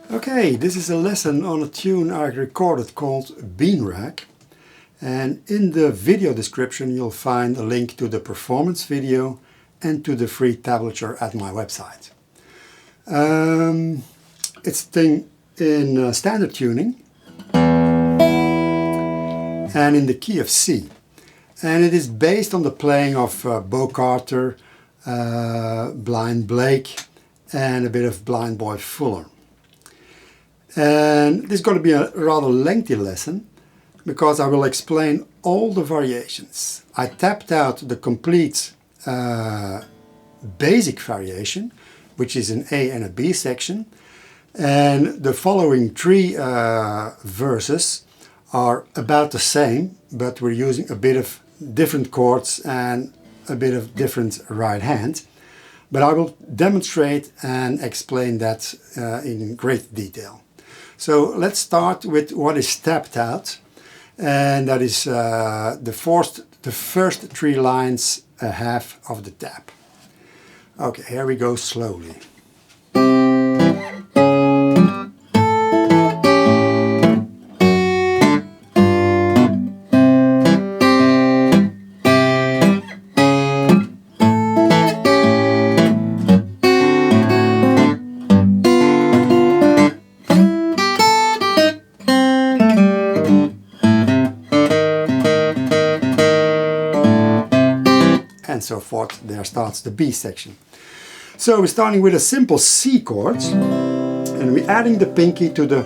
Okay, this is a lesson on a tune I recorded called Bean Rack, and in the video description you'll find a link to the performance video and to the free tablature at my website. It's a thing in standard tuning and in the key of C, and it is based on the playing of Bo Carter, Blind Blake and a bit of Blind Boy Fuller. And this is going to be a rather lengthy lesson because I will explain all the variations. I tapped out the complete basic variation, which is an A and a B section, and the following three verses are about the same, but we're using a bit of different chords and a bit of different right hand. But I will demonstrate and explain that in great detail. So let's start with what is tapped out, and that is the first three lines a half of the tap. Okay, here we go slowly. And so forth. There starts the B section. So we're starting with a simple C chord, and we're adding the pinky to the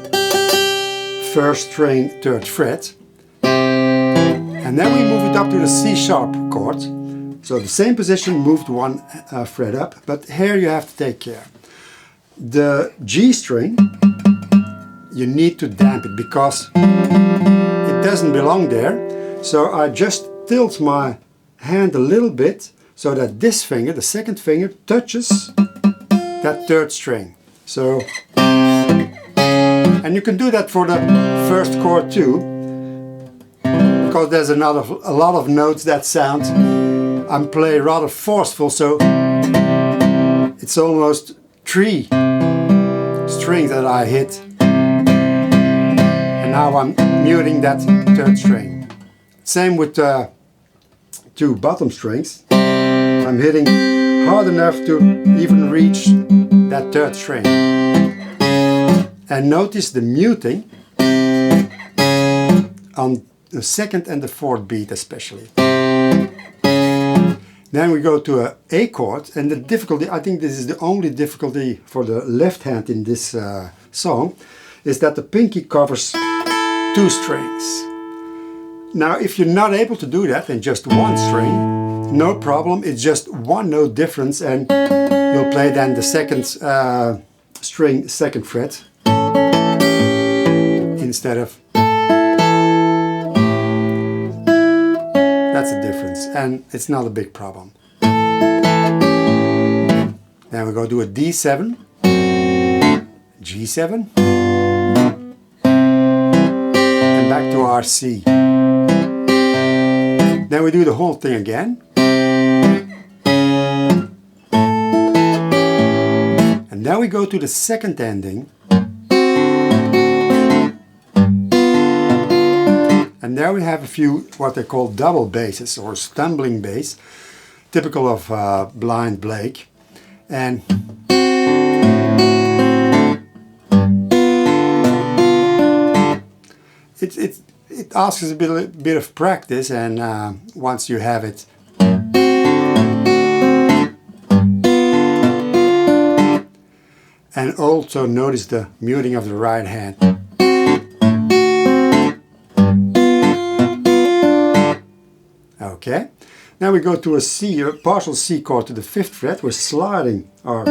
first string, third fret, and then we move it up to the C sharp chord. So the same position, moved one fret up, but here you have to take care. The G string, you need to damp it because it doesn't belong there. So I just tilt my hand a little bit so that this finger, the second finger, touches that third string. So, and you can do that for the first chord too, because there's a lot of notes that sound, I'm playing rather forceful, so it's almost three strings that I hit, and now I'm muting that third string. Same with two bottom strings. I'm hitting hard enough to even reach that third string. And notice the muting on the second and the fourth beat especially. Then we go to an A chord, and the difficulty, I think this is the only difficulty for the left hand in this song, is that the pinky covers two strings. Now, if you're not able to do that in just one string, no problem, it's just one note difference, and you'll play then the second string, second fret, instead of... That's the difference, and it's not a big problem. Then we go to a D7, G7, and back to our C. Then we do the whole thing again. And then we go to the second ending. And there we have a few what they call double basses or stumbling bass, typical of Blind Blake. And it asks a bit of practice, and once you have it, and also notice the muting of the right hand. Okay, now we go to a C, a partial C chord to the 5th fret. We're sliding our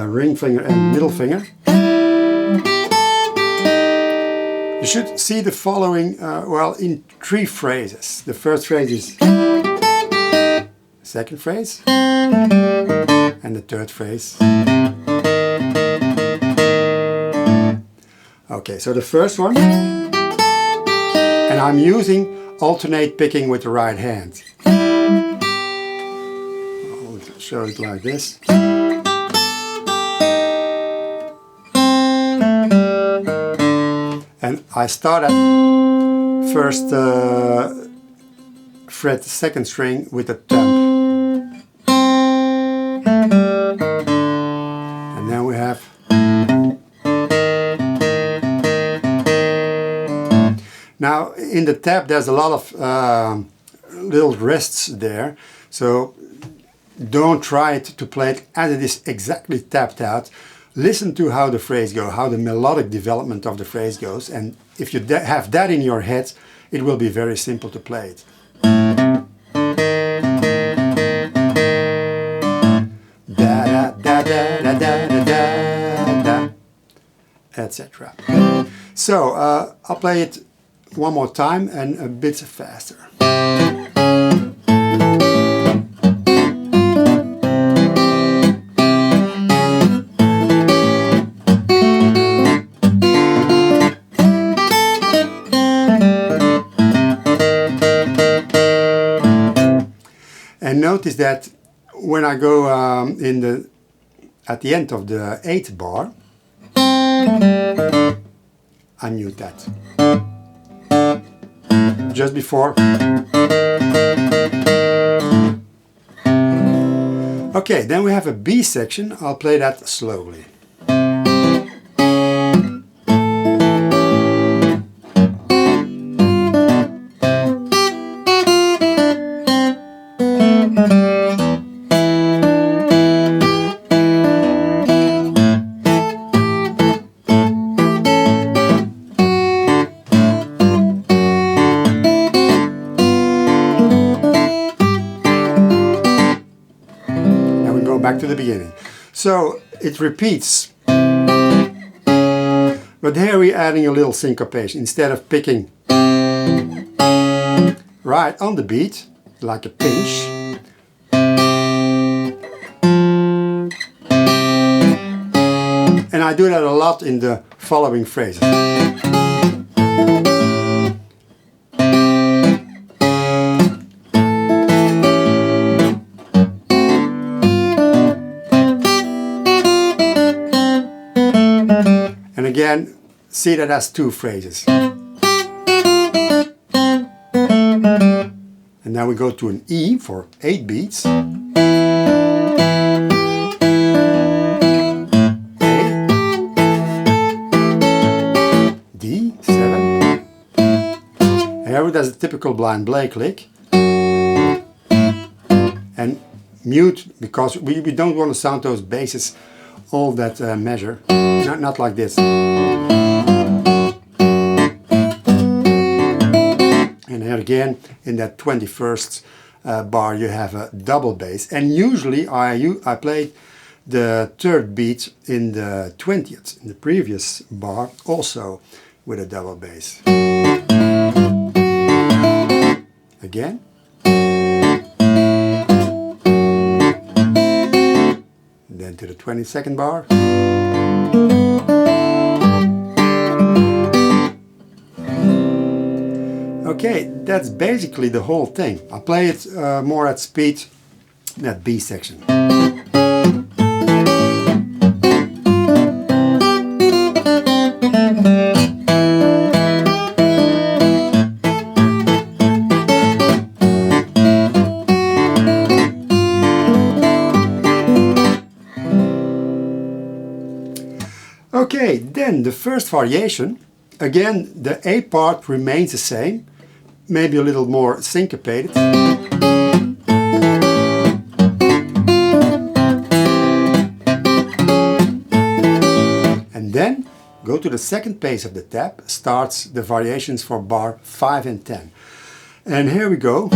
ring finger and middle finger. You should see the following, well, in three phrases. The first phrase is second phrase, and the third phrase. Okay, so the first one, and I'm using alternate picking with the right hand. I'll show it like this. And I start at first fret second string with a thumb. And then we have now in the tab there's a lot of little rests there, so don't try to play it as it is exactly tapped out. Listen to how the phrase goes, how the melodic development of the phrase goes, and if you have that in your head, it will be very simple to play it. Da da da da da da da da, etc. So I'll play it one more time and a bit faster. And notice that when I go at the end of the 8th bar, I mute that. Just before. Okay, then we have a B section. I'll play that slowly. Back to the beginning. So it repeats, but here we're adding a little syncopation. Instead of picking right on the beat like a pinch, and I do that a lot in the following phrases. And again, see that as two phrases. And now we go to an E for 8 beats. A, D, 7. Here does a typical blind Blake lick. And mute, because we don't want to sound those basses all that measure. Not like this. And here again, in that 21st bar, you have a double bass. And usually I play the 3rd beat in the 20th, in the previous bar, also with a double bass. Again. Then to the 22nd bar. Okay, that's basically the whole thing. I play it more at speed, that B section. Okay, then the first variation, again the A part remains the same, maybe a little more syncopated. And then go to the second pace of the tab, starts the variations for bar 5 and 10. And here we go.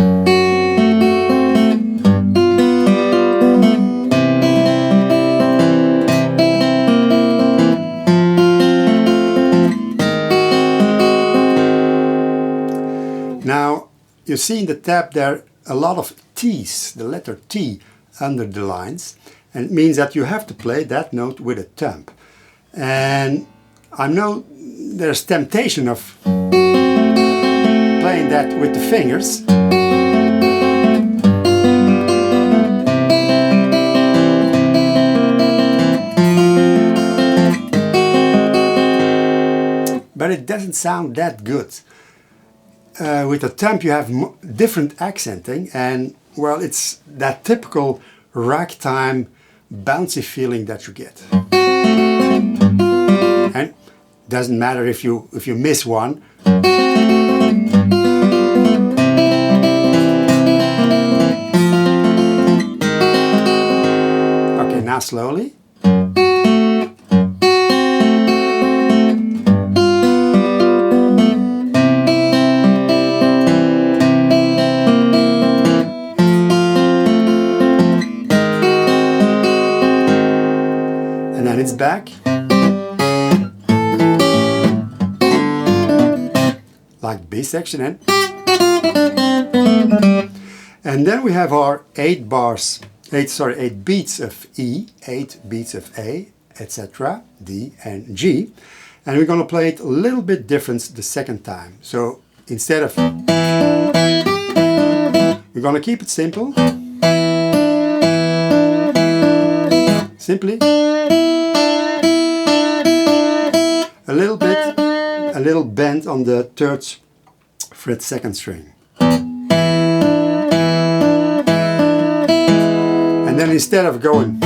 Now, you see in the tab there a lot of T's, the letter T under the lines, and it means that you have to play that note with a thumb. And I know there's temptation of playing that with the fingers. but it doesn't sound that good. With the temp you have different accenting, and well, it's that typical ragtime bouncy feeling that you get. And doesn't matter if you miss one. Okay, now slowly. And then it's back. Like B section, and then we have our 8 beats of E, 8 beats of A, etc., D and G, and we're going to play it a little bit different the second time. So instead of, we're going to keep it simple, simply a little bit. A little bend on the 3rd fret 2nd string. And then instead of going,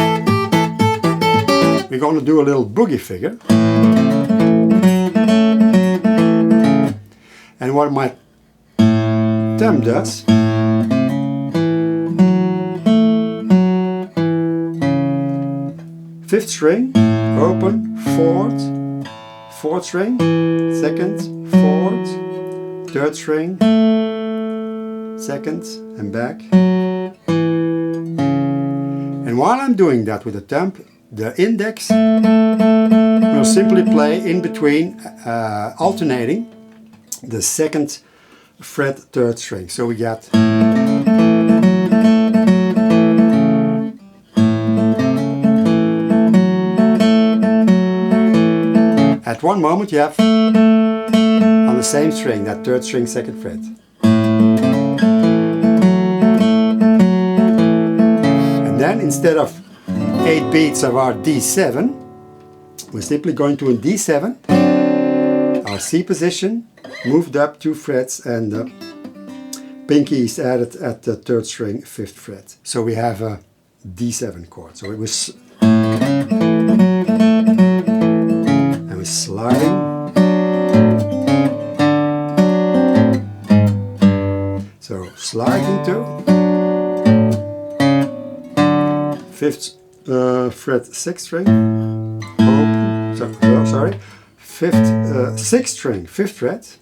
we're going to do a little boogie figure. And what my thumb does, fifth string, open, 4th string, 2nd, 4th, 3rd string, 2nd, and back. And while I'm doing that with the thumb, the index will simply play in between, alternating the 2nd fret 3rd string. So we got at one moment you have on the same string, that 3rd string 2nd fret. And then instead of 8 beats of our D7, we're simply going to a D7, our C position, moved up 2 frets, and the pinky is added at the 3rd string 5th fret. So we have a D7 chord. So it was sliding, so slide into 5th fret 6th string, open, 6th string 5th fret,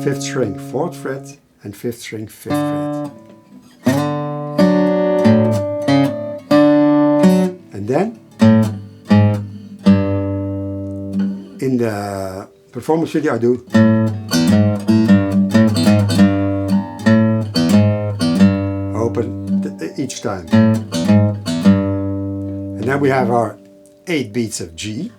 5th string 4th fret, and 5th string 5th fret. And then in the performance video I do open each time. And then we have our 8 beats of G.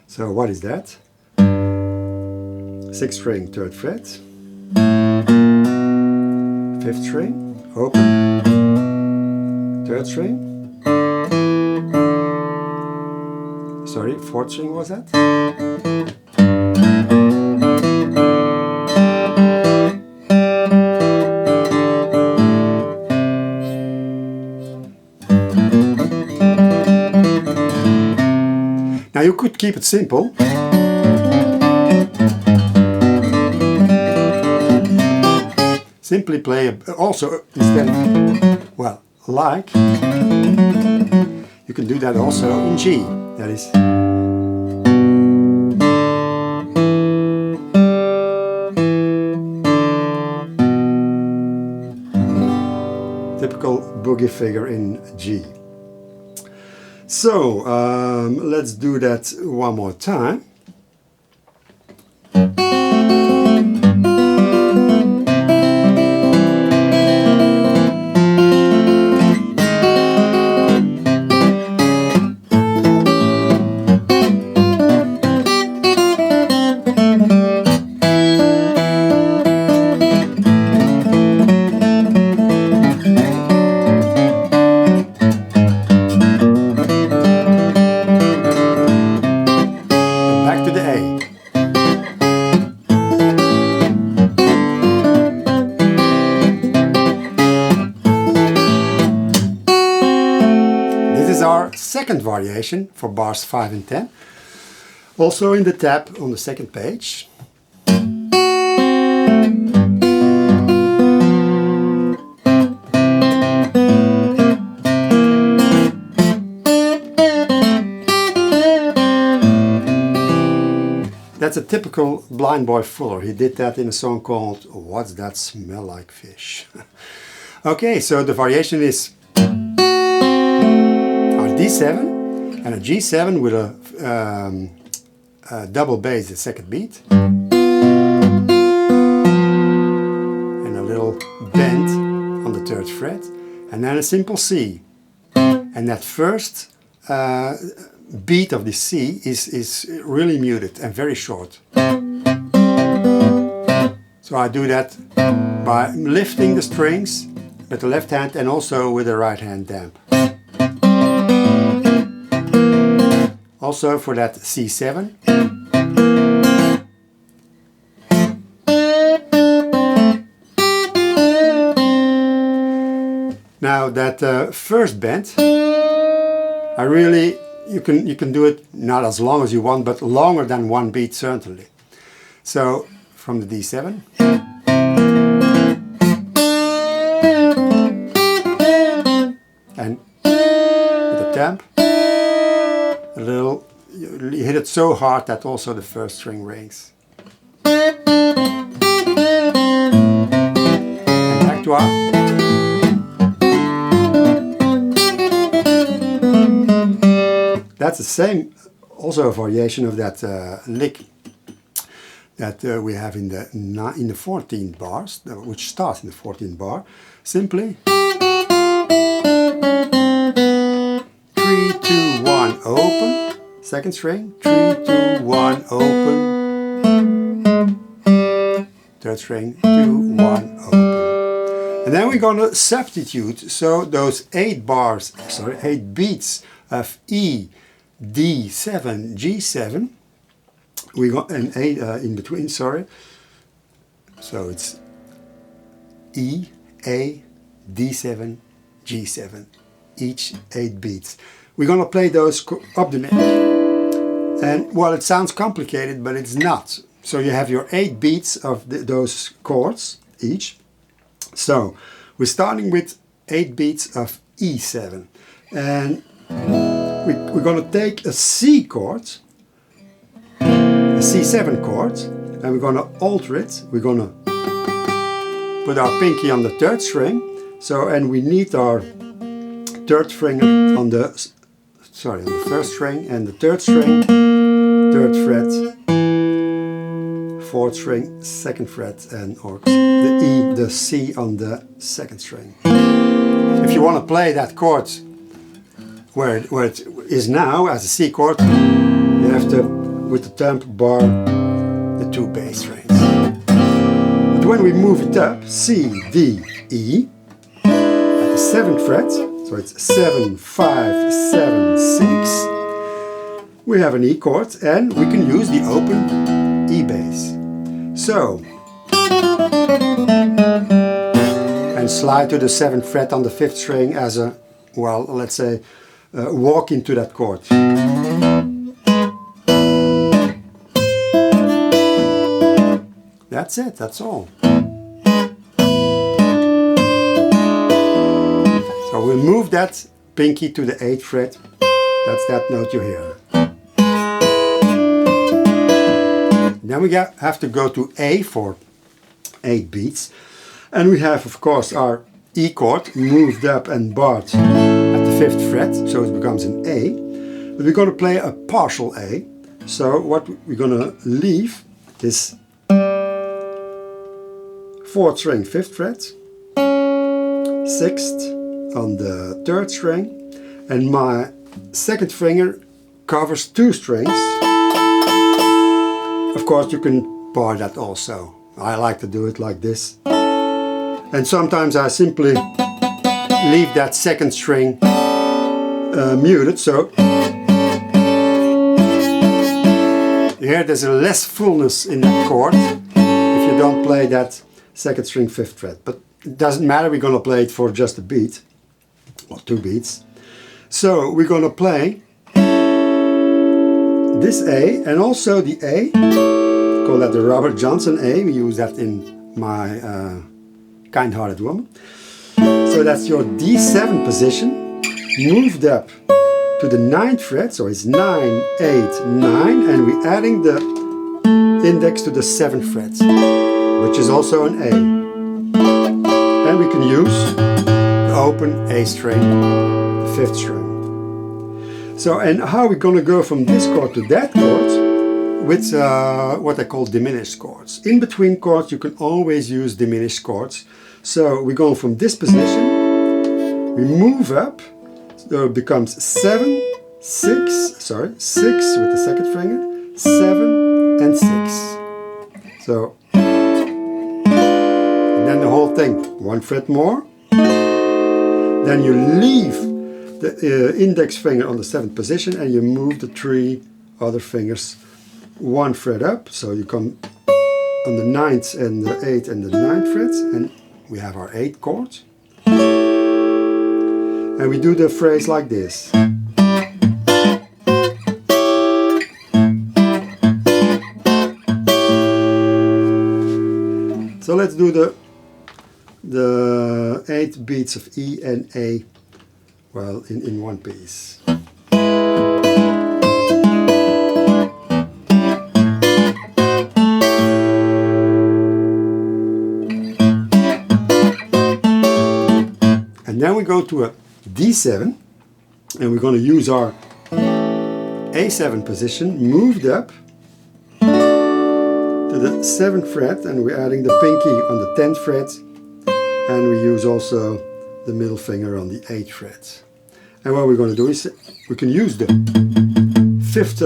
So what is that? 6th string 3rd fret, 5th string, open, 3rd string, sorry, 4th string was that? Now you could keep it simple. Simply play also instead of, well, like, you can do that also in G. That is typical boogie figure in G. So let's do that one more time. second variation for bars 5 and 10. Also in the tab on the second page. That's a typical Blind Boy Fuller. He did that in a song called What's That Smell Like Fish? Okay, so the variation is a D7 and a G7 with a double bass, the second beat, and a little bend on the 3rd fret, and then a simple C. And that first beat of the C is really muted and very short. So I do that by lifting the strings with the left hand and also with the right hand damp. Also for that C7. Now that first bend, you can do it not as long as you want, but longer than one beat certainly. So from the D7. And with the temp, a little, you hit it so hard that also the first string rings. And back to our. That's the same, also a variation of that lick that we have in the 14th bars, which starts in the 14th bar. Simply 3, 2, 1, open, second string, 3, 2, 1, open, third string, 2, 1, open. And then we're going to substitute, so those 8 beats of E, D7, G7, we got an 8 in between, sorry. So it's E, A, D7, G7, each 8 beats. We're gonna play those up the neck. And well, it sounds complicated, but it's not. So you have your 8 beats of those chords each. So we're starting with 8 beats of E7. And we're going to take a C chord, a C7 chord, and we're going to alter it. We're going to put our pinky on the 3rd string. So, and we need our 3rd finger on the, on the 1st string and the 3rd string, 3rd fret, 4th string, 2nd fret, and or the E, the C on the 2nd string. If you want to play that chord where it is now as a C chord, you have to, with the temp bar, the 2 bass strings. But when we move it up, C, D, E, at the 7th fret, so it's 7, 5, 7, 6, we have an E chord and we can use the open E bass. So, and slide to the 7th fret on the 5th string as a, well, let's say, walk into that chord. That's it, that's all. So we'll move that pinky to the 8th fret. That's that note you hear. Then we have to go to A for 8 beats. And we have, of course, our E chord moved up and barred at the 5th fret, so it becomes an A. But we're going to play a partial A. So what we're going to leave is 4th string, 5th fret, 6th on the 3rd string, and my 2nd finger covers 2 strings. Of course, you can bar that also. I like to do it like this. And sometimes I simply leave that 2nd string muted, so here there's a less fullness in that chord if you don't play that 2nd string 5th fret. But it doesn't matter, we're going to play it for just a beat, or 2 beats. So we're going to play this A and also the A. Call that the Robert Johnson A. We use that in My Kind-Hearted Woman. So that's your D7 position, moved up to the 9th fret, so it's 9, 8, 9, and we're adding the index to the 7th fret, which is also an A. And we can use the open A string, the 5th string. So, and how we're going to go from this chord to that chord with what I call diminished chords. In between chords you can always use diminished chords. So we're going from this position, we move up, so it becomes 6 with the second finger, 7 and 6. So, and then the whole thing, 1 fret more. Then you leave the index finger on the 7th position and you move the 3 other fingers 1 fret up. So you come on the 9th and the 8th and the 9th frets, and we have our 8th chord. And we do the phrase like this. So let's do the 8 beats of E and A, well, in one piece. And then we go to a D7, and we're going to use our A7 position, moved up to the 7th fret, and we're adding the pinky on the 10th fret, and we use also the middle finger on the 8th fret. And what we're going to do is we can use the 5th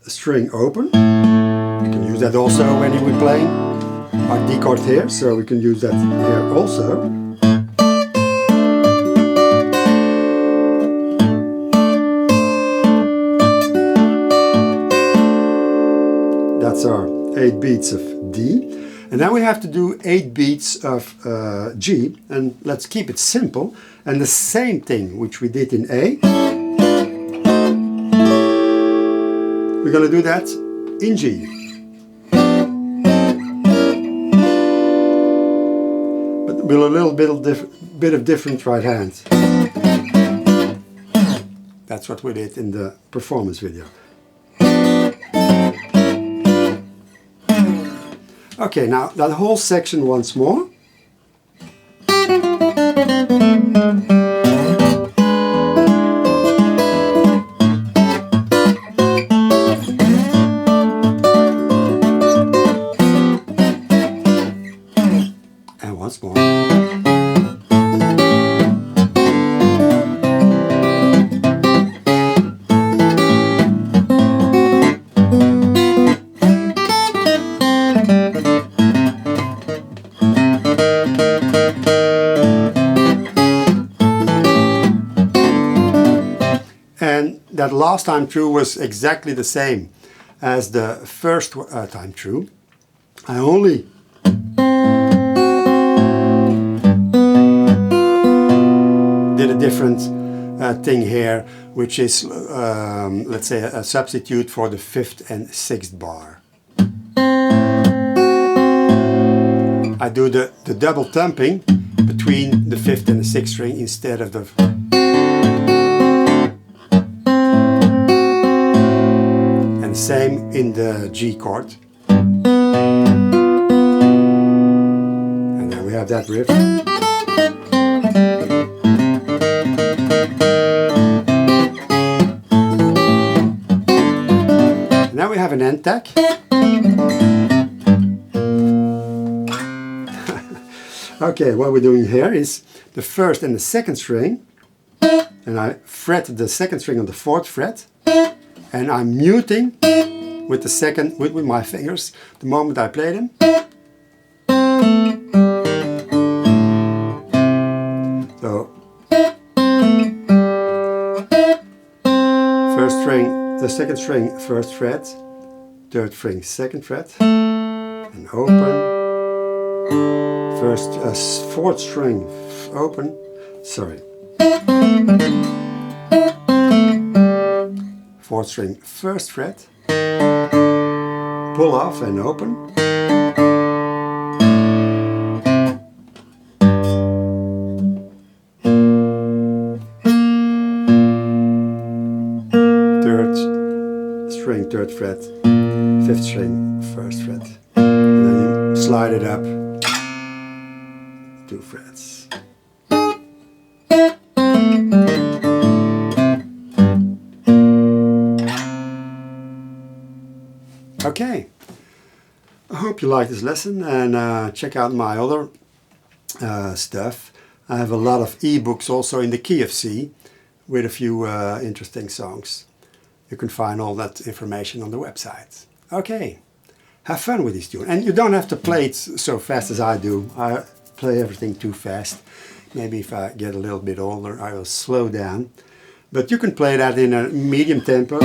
string open. We can use that also when we're playing our D chord here, so we can use that here also. That's our 8 beats of D. And then we have to do 8 beats of G. And let's keep it simple. And the same thing which we did in A, we're going to do that in G. But with a little bit of different right hand. That's what we did in the performance video. Okay, now that whole section once more. And once more. And that last time through was exactly the same as the first time through. I only did a different thing here, which is, let's say, a substitute for the 5th and 6th bar. I do the double thumping between the 5th and the 6th string instead of the... And same in the G chord. And then we have that riff. And now we have an end tack. Okay, what we're doing here is the 1st and the 2nd string, and I fret the 2nd string on the 4th fret, and I'm muting with the 2nd with my fingers the moment I play them. So 1st string, the 2nd string, 1st fret, 3rd string, 2nd fret, and open. 4th string open, sorry. Fourth string, first fret, pull off and open. Third string, third fret, fifth string, first fret. And then you slide it up 2 frets. Okay, I hope you like this lesson, and check out my other stuff. I have a lot of ebooks also in the key of C with a few interesting songs. You can find all that information on the website. Okay, have fun with this tune. And you don't have to play it so fast as I do. I play everything too fast. Maybe if I get a little bit older I will slow down. But you can play that in a medium tempo.